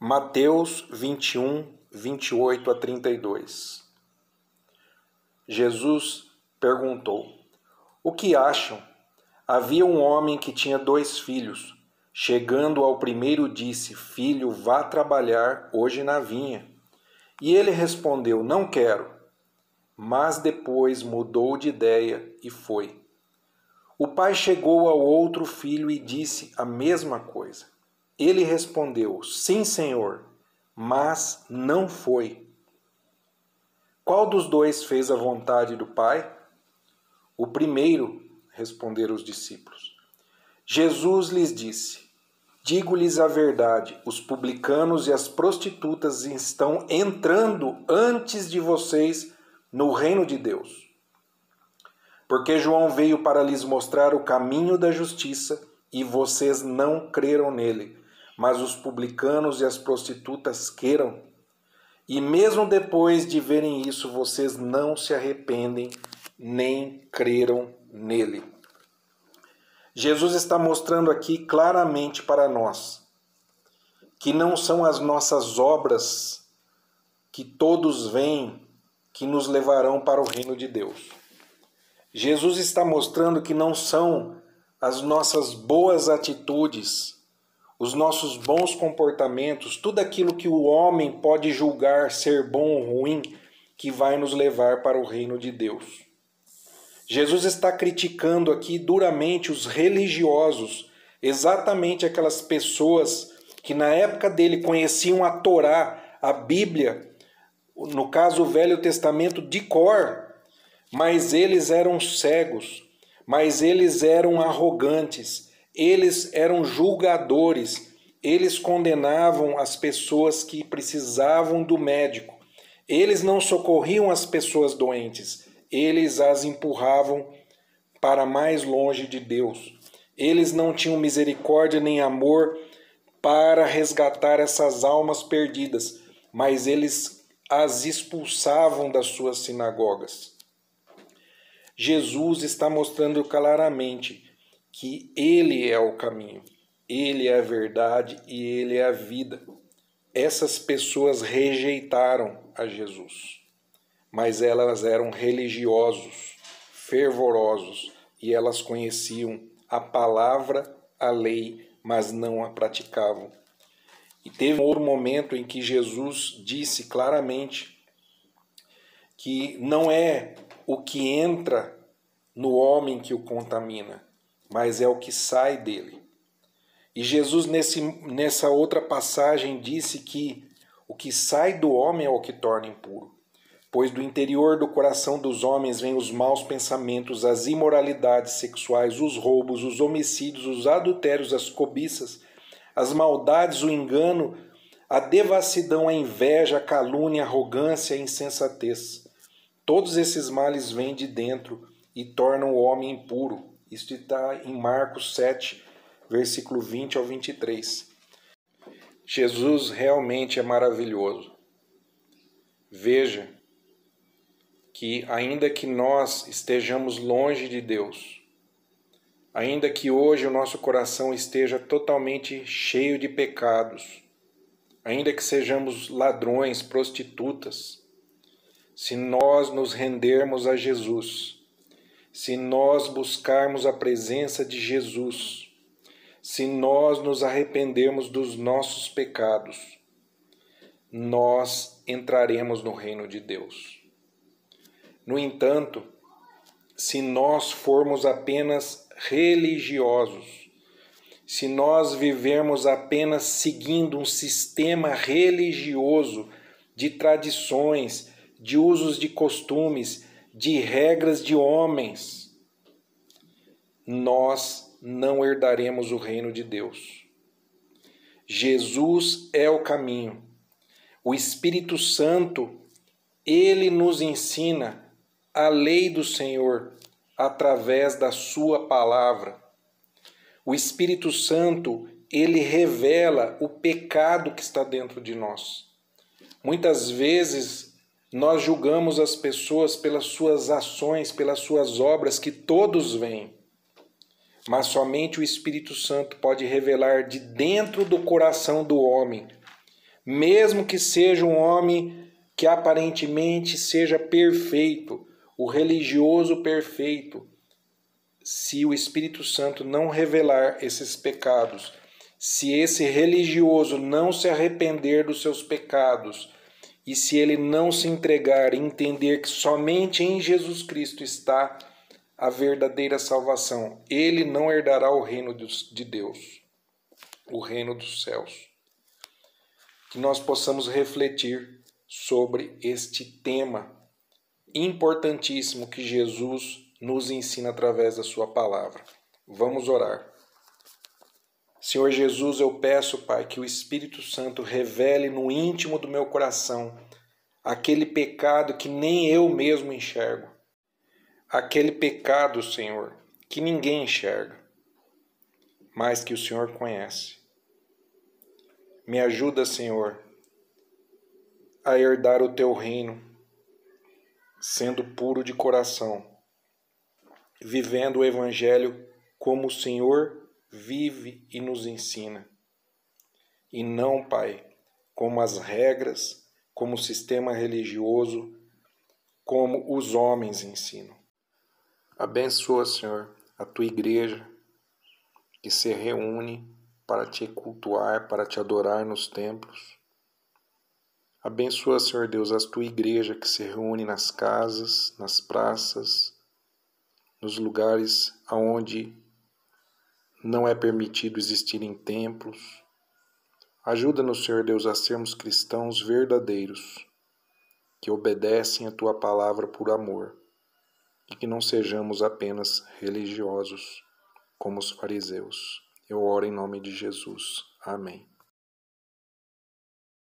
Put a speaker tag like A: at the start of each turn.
A: Mateus 21, 28 a 32. Jesus perguntou: O que acham? Havia um homem que tinha 2 filhos. Chegando ao primeiro, disse: Filho, vá trabalhar hoje na vinha. E ele respondeu: Não quero. Mas depois mudou de ideia e foi. O pai chegou ao outro filho e disse a mesma coisa. Ele respondeu: Sim, senhor, mas não foi. Qual dos 2 fez a vontade do pai? O primeiro, responderam os discípulos. Jesus lhes disse: Digo-lhes a verdade, os publicanos e as prostitutas estão entrando antes de vocês no reino de Deus. Porque João veio para lhes mostrar o caminho da justiça e vocês não creram nele, mas os publicanos e as prostitutas creram. E mesmo depois de verem isso, vocês não se arrependem nem creram nele. Jesus está mostrando aqui claramente para nós que não são as nossas obras que todos veem que nos levarão para o reino de Deus. Jesus está mostrando que não são as nossas boas atitudes, os nossos bons comportamentos, tudo aquilo que o homem pode julgar ser bom ou ruim, que vai nos levar para o reino de Deus. Jesus está criticando aqui duramente os religiosos, exatamente aquelas pessoas que na época dele conheciam a Torá, a Bíblia, no caso o Velho Testamento de cor, mas eles eram cegos, mas eles eram arrogantes, eles eram julgadores, eles condenavam as pessoas que precisavam do médico, eles não socorriam as pessoas doentes, eles as empurravam para mais longe de Deus. Eles não tinham misericórdia nem amor para resgatar essas almas perdidas, mas eles as expulsavam das suas sinagogas. Jesus está mostrando claramente que Ele é o caminho, Ele é a verdade e Ele é a vida. Essas pessoas rejeitaram a Jesus, mas elas eram religiosos, fervorosos, e elas conheciam a palavra, a lei, mas não a praticavam. E teve um outro momento em que Jesus disse claramente que não é o que entra no homem que o contamina, mas é o que sai dele. E Jesus, nessa outra passagem, disse que o que sai do homem é o que torna impuro. Pois do interior do coração dos homens vêm os maus pensamentos, as imoralidades sexuais, os roubos, os homicídios, os adultérios, as cobiças, as maldades, o engano, a devassidão, a inveja, a calúnia, a arrogância, a insensatez. Todos esses males vêm de dentro e tornam o homem impuro. Isto está em Marcos 7, versículo 20 ao 23. Jesus realmente é maravilhoso. Veja que ainda que nós estejamos longe de Deus, ainda que hoje o nosso coração esteja totalmente cheio de pecados, ainda que sejamos ladrões, prostitutas, se nós nos rendermos a Jesus, se nós buscarmos a presença de Jesus, se nós nos arrependermos dos nossos pecados, nós entraremos no reino de Deus. No entanto, se nós formos apenas religiosos, se nós vivermos apenas seguindo um sistema religioso de tradições, de usos de costumes, de regras de homens, nós não herdaremos o reino de Deus. Jesus é o caminho. O Espírito Santo, ele nos ensina a lei do Senhor através da sua palavra. O Espírito Santo, ele revela o pecado que está dentro de nós. Muitas vezes nós julgamos as pessoas pelas suas ações, pelas suas obras que todos veem. Mas somente o Espírito Santo pode revelar de dentro do coração do homem Mesmo que seja um homem que aparentemente seja perfeito, o religioso perfeito, se o Espírito Santo não revelar esses pecados, se esse religioso não se arrepender dos seus pecados, e se ele não se entregar e entender que somente em Jesus Cristo está a verdadeira salvação, ele não herdará o reino de Deus, o reino dos céus. Que nós possamos refletir sobre este tema importantíssimo que Jesus nos ensina através da sua palavra. Vamos orar. Senhor Jesus, eu peço, Pai, que o Espírito Santo revele no íntimo do meu coração aquele pecado que nem eu mesmo enxergo. Aquele pecado, Senhor, que ninguém enxerga, mas que o Senhor conhece. Me ajuda, Senhor, a herdar o Teu reino, sendo puro de coração, vivendo o Evangelho como o Senhor vive e nos ensina. E não, Pai, como as regras, como o sistema religioso, como os homens ensinam. Abençoa, Senhor, a Tua igreja que se reúne para Te cultuar, para Te adorar nos templos. Abençoa, Senhor Deus, a Tua igreja que se reúne nas casas, nas praças, nos lugares onde não é permitido existirem templos. Ajuda-nos, Senhor Deus, a sermos cristãos verdadeiros, que obedecem a Tua palavra por amor, e que não sejamos apenas religiosos, como os fariseus. Eu oro em nome de Jesus. Amém.